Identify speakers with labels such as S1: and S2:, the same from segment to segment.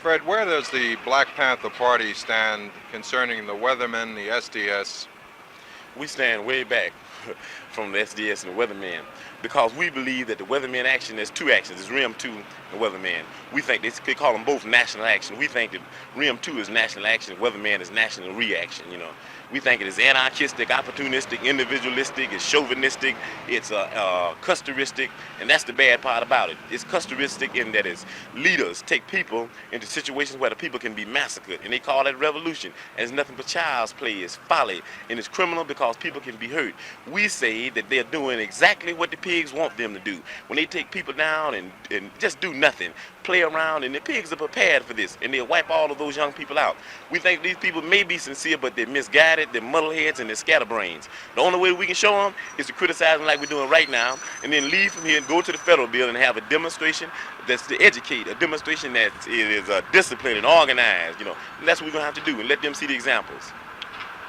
S1: Fred, where does the Black Panther Party stand concerning the Weathermen, the SDS?
S2: We stand way back from the SDS and the Weathermen because we believe that the Weathermen action, there's two actions, there's RIM 2 and Weathermen. We think they call them both national action. We think that RIM 2 is national action, Weathermen is national reaction, you know. We think it is anarchistic, opportunistic, individualistic, it's chauvinistic, it's custoristic, and that's the bad part about it. It's custoristic in that its leaders take people into situations where the people can be massacred, and they call that revolution. And it's nothing but child's play, it's folly, and it's criminal because people can be hurt. We say that they're doing exactly what the pigs want them to do. When they take people down and just do nothing, play around, and the pigs are prepared for this, and they'll wipe all of those young people out. We think these people may be sincere, but they're misguided, they're muddleheads, and they're scatterbrains. The only way we can show them is to criticize them like we're doing right now, and then leave from here and go to the federal building and have a demonstration that's to educate, a demonstration that is disciplined and organized, you know. And that's what we're going to have to do, and let them see the examples.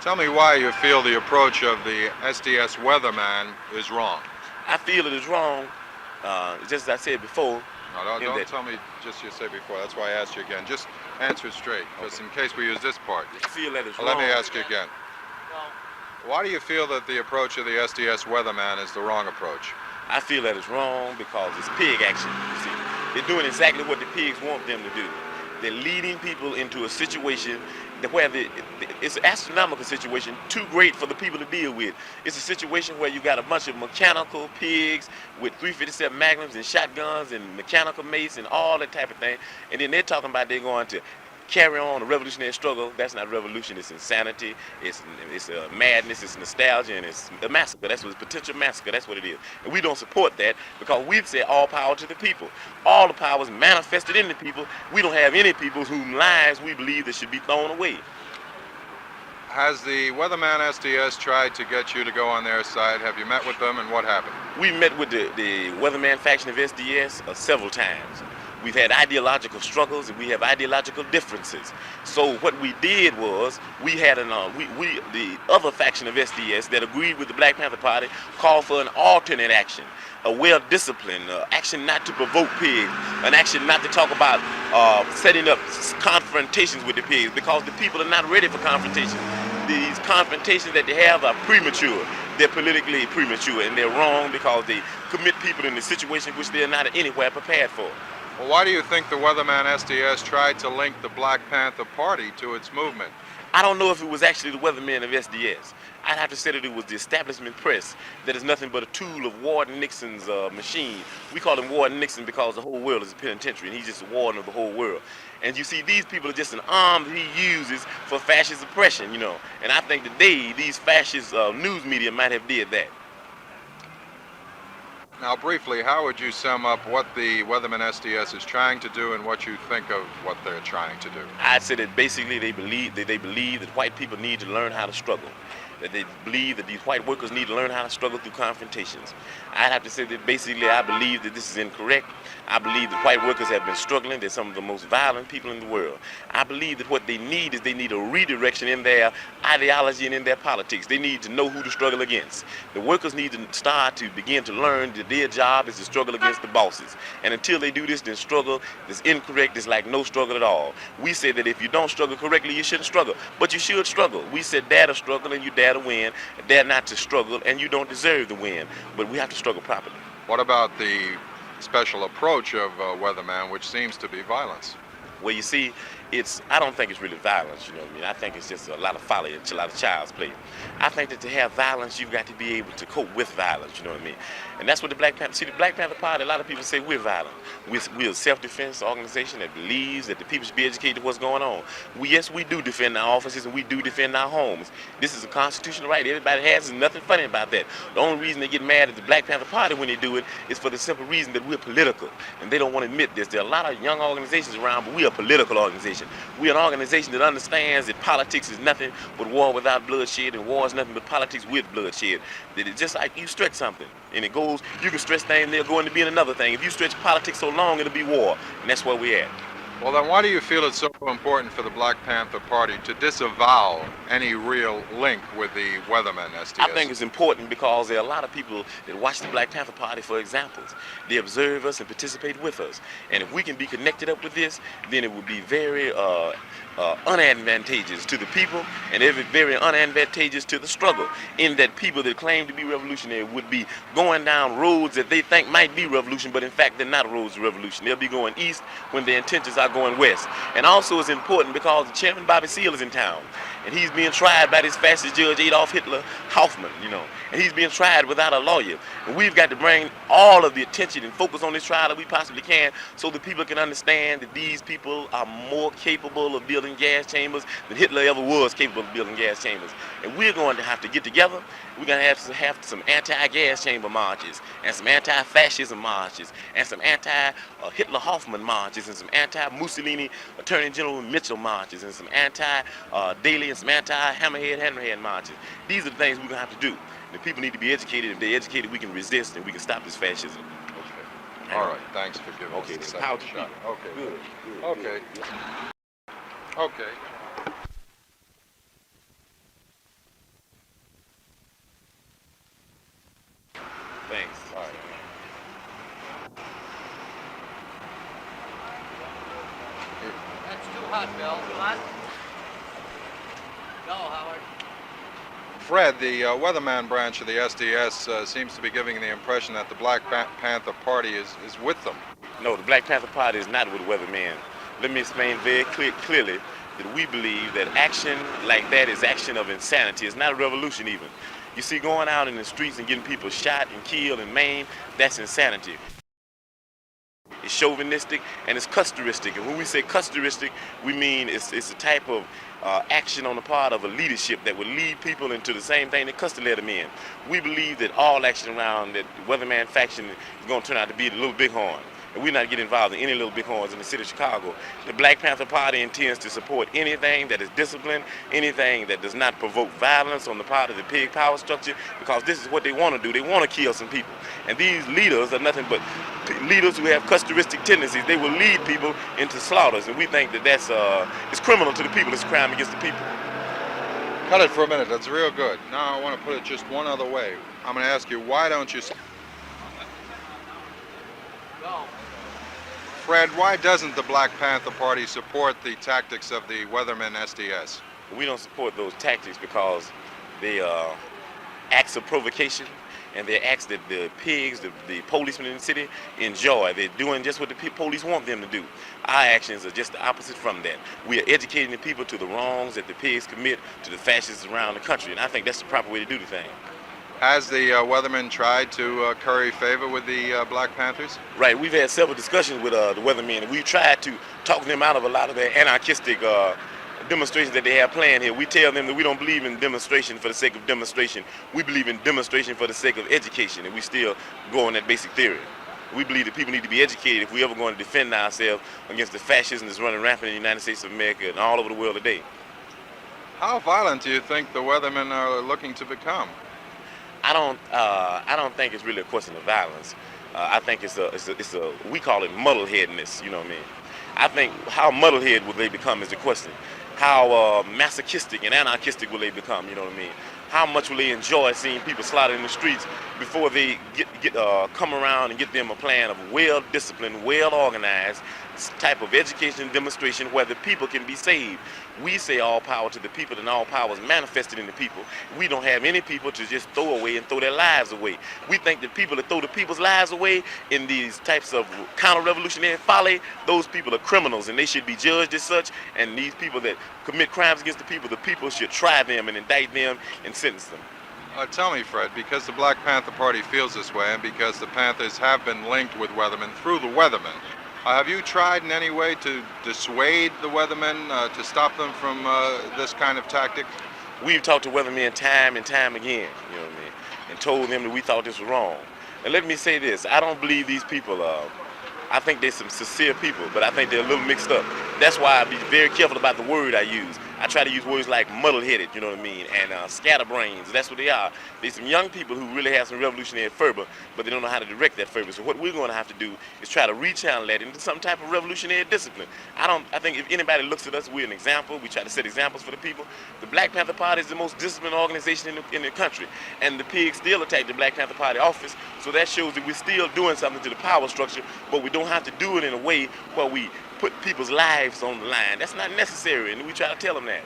S1: Tell me why you feel the approach of the SDS Weatherman is wrong.
S2: I feel it is wrong, just as I said before.
S1: No, don't tell me just you said before. That's why I asked you again. Just answer straight, just in case we use this part.
S2: I feel that it's wrong.
S1: Let me ask you again. Why do you feel that the approach of the SDS Weatherman is the wrong approach?
S2: I feel that it's wrong because it's pig action, you see. They're doing exactly what the pigs want them to do. They're leading people into a situation where it's an astronomical situation, too great for the people to deal with. It's a situation where you got a bunch of mechanical pigs with 357 Magnums and shotguns and mechanical mace and all that type of thing. And then they're talking about they're going to carry on a revolutionary struggle. That's not revolution, it's insanity, it's madness, it's nostalgia, and it's a massacre. That's what it's potential massacre, that's what it is. And we don't support that because we've said all power to the people. All the power is manifested in the people. We don't have any people whose lives we believe that should be thrown away.
S1: Has the Weatherman SDS tried to get you to go on their side? Have you met with them, and what happened?
S2: We met with the Weatherman faction of SDS several times. We've had ideological struggles and we have ideological differences. So what we did was we had the other faction of SDS that agreed with the Black Panther Party called for an alternate action, a well-disciplined action not to provoke pigs, an action not to talk about setting up confrontations with the pigs because the people are not ready for confrontation. These confrontations that they have are premature. They're politically premature and they're wrong because they commit people in a situation which they're not anywhere prepared for.
S1: Well, why do you think the Weatherman SDS tried to link the Black Panther Party to its movement?
S2: I don't know if it was actually the Weathermen of SDS. I'd have to say that it was the establishment press that is nothing but a tool of Warden Nixon's machine. We call him Warden Nixon because the whole world is a penitentiary and he's just a warden of the whole world. And you see, these people are just an arm that he uses for fascist oppression, you know. And I think that these fascist news media might have did that.
S1: Now, briefly, how would you sum up what the Weatherman SDS is trying to do and what you think of what they're trying to do?
S2: I'd say that basically they believe that white people need to learn how to struggle. That they believe that these white workers need to learn how to struggle through confrontations. I'd have to say that basically I believe that this is incorrect. I believe that white workers have been struggling. They're some of the most violent people in the world. I believe that what they need is they need a redirection in their ideology and in their politics. They need to know who to struggle against. The workers need to start to begin to learn that their job is to struggle against the bosses. And until they do this, then struggle is incorrect. It's like no struggle at all. We say that if you don't struggle correctly, you shouldn't struggle. But you should struggle. We said dare to struggle and you dare to win, dare not to struggle and you don't deserve to win. But we have to struggle properly.
S1: What about the special approach of Weatherman, which seems to be violence?
S2: Well, you see, I don't think it's really violence, you know what I mean? I think it's just a lot of folly, a lot of child's play. I think that to have violence, you've got to be able to cope with violence, you know what I mean? And that's what the Black Panther, see, the Black Panther Party, a lot of people say we're violent. We're a self-defense organization that believes that the people should be educated to what's going on. Yes, we do defend our offices and we do defend our homes. This is a constitutional right. Everybody has, there's nothing funny about that. The only reason they get mad at the Black Panther Party when they do it is for the simple reason that we're political. And they don't want to admit this. There are a lot of young organizations around, but we are a political organization. We're an organization that understands that politics is nothing but war without bloodshed, and war is nothing but politics with bloodshed. That it's just like you stretch something, and it goes, you can stretch things, they'll go into being another thing. If you stretch politics so long, it'll be war, and that's where we're at.
S1: Well, then why do you feel it's so important for the Black Panther Party to disavow any real link with the Weathermen SDS?
S2: I think it's important because there are a lot of people that watch the Black Panther Party for examples. They observe us and participate with us. And if we can be connected up with this, then it would be very unadvantageous to the people and very unadvantageous to the struggle, in that people that claim to be revolutionary would be going down roads that they think might be revolution, but in fact they're not roads to revolution. They'll be going east when their intentions are going west. And also it's important because the chairman Bobby Seale is in town, and he's being tried by this fascist judge Adolf Hitler Hoffman, and he's being tried without a lawyer. And we've got to bring all of the attention and focus on this trial that we possibly can, so that people can understand that these people are more capable of building gas chambers than Hitler ever was capable of building gas chambers. And we're going to have to get together. We're going to have some anti-gas chamber marches, and some anti-fascism marches, and some anti-Hitler Hoffman marches, and some anti-Mussolini Attorney General Mitchell marches, and some anti-Daley and some anti-Hammerhead marches. These are the things we're going to have to do. The people need to be educated. If they're educated, we can resist and we can stop this fascism.
S1: Okay. All right. Thanks for giving us the second shot. Okay.
S2: Good.
S1: Okay. Okay.
S2: Thanks.
S1: All right.
S3: That's too hot, Bill. Hot? No, Howard.
S1: Fred, the Weatherman branch of the SDS seems to be giving the impression that the Black Panther Party is with them.
S2: No, the Black Panther Party is not with Weathermen. Let me explain very clearly that we believe that action like that is action of insanity. It's not a revolution even. You see, going out in the streets and getting people shot and killed and maimed, that's insanity. It's chauvinistic and it's custoristic. And when we say custoristic, we mean it's a type of action on the part of a leadership that would lead people into the same thing that Custer led them in. We believe that all action around that Weatherman faction is going to turn out to be the little bighorn. And we're not getting involved in any little bighorns in the city of Chicago. The Black Panther Party intends to support anything that is disciplined, anything that does not provoke violence on the part of the pig power structure, because this is what they want to do. They want to kill some people. And these leaders are nothing but leaders who have custoristic tendencies. They will lead people into slaughters, and we think that that's it's criminal to the people. It's a crime against the people.
S1: Cut it for a minute. That's real good. Now I want to put it just one other way. I'm going to ask you, why don't you...
S3: Go.
S1: Fred, why doesn't the Black Panther Party support the tactics of the Weathermen SDS?
S2: We don't support those tactics because they are acts of provocation, and they're acts that the pigs, the policemen in the city enjoy. They're doing just what the police want them to do. Our actions are just the opposite from that. We are educating the people to the wrongs that the pigs commit to the fascists around the country, and I think that's the proper way to do the thing.
S1: Has the Weathermen tried to curry favor with the Black Panthers?
S2: Right, we've had several discussions with the Weathermen, and we've tried to talk them out of a lot of their anarchistic demonstrations that they have planned here. We tell them that we don't believe in demonstration for the sake of demonstration. We believe in demonstration for the sake of education, and we still go on that basic theory. We believe that people need to be educated if we ever going to defend ourselves against the fascism that's running rampant in the United States of America and all over the world today.
S1: How violent do you think the Weathermen are looking to become?
S2: I don't think it's really a question of violence. I think it's a we call it muddleheadedness. You know what I mean? I think how muddlehead will they become is the question. How masochistic and anarchistic will they become? You know what I mean? How much will they enjoy seeing people slaughtered in the streets before they come around and get them a plan of well-disciplined, well-organized type of education and demonstration where the people can be saved. We say all power to the people, and all power is manifested in the people. We don't have any people to just throw away and throw their lives away. We think that people that throw the people's lives away in these types of counter-revolutionary folly, those people are criminals and they should be judged as such. And these people that commit crimes against the people should try them and indict them and sentence them.
S1: Tell me, Fred, because the Black Panther Party feels this way and because the Panthers have been linked with Weathermen through the Weathermen, have you tried in any way to dissuade the Weathermen to stop them from this kind of tactic?
S2: We've talked to Weathermen time and time again, you know what I mean, and told them that we thought this was wrong. And let me say this, I don't believe these people I think they're some sincere people, but I think they're a little mixed up. That's why I be very careful about the word I use. I try to use words like muddle-headed, you know what I mean, and scatterbrains. That's what they are. They're some young people who really have some revolutionary fervor, but they don't know how to direct that fervor. So what we're going to have to do is try to rechannel that into some type of revolutionary discipline. I think if anybody looks at us, we're an example. We try to set examples for the people. The Black Panther Party is the most disciplined organization in the country, and the pigs still attack the Black Panther Party office. So that shows that we're still doing something to the power structure, but we don't have to do it in a way where we put people's lives on the line. That's not necessary, and we try to tell them that.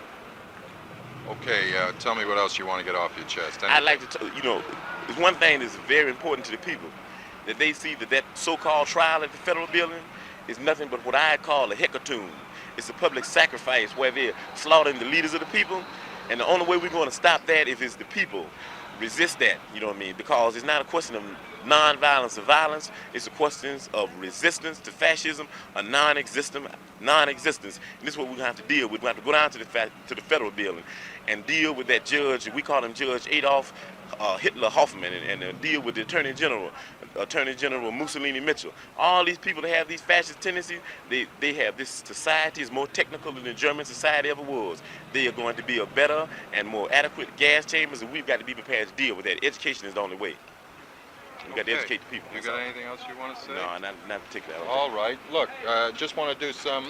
S1: Okay, tell me what else you want to get off your chest.
S2: I'd like to, there's one thing that's very important to the people, that they see that so-called trial at the federal building is nothing but what I call a hecatomb. It's a public sacrifice where they're slaughtering the leaders of the people, and the only way we're going to stop that is the people resist that, you know what I mean? Because it's not a question of non-violence or violence, it's a question of resistance to fascism, a non-existence. And this is what we're going to have to deal with. We're going to have to go down to the federal building and deal with that judge, we call him Judge Adolf Hitler Hoffman, and deal with the Attorney General Mussolini Mitchell. All these people that have these fascist tendencies, they have this society is more technical than the German society ever was. They are going to be a better and more adequate gas chambers, and we've got to be prepared to deal with that. Education is the only way. We've got to educate the people.
S1: You got anything else you want to say?
S2: No, not particularly.
S1: All right. Look, just want to do some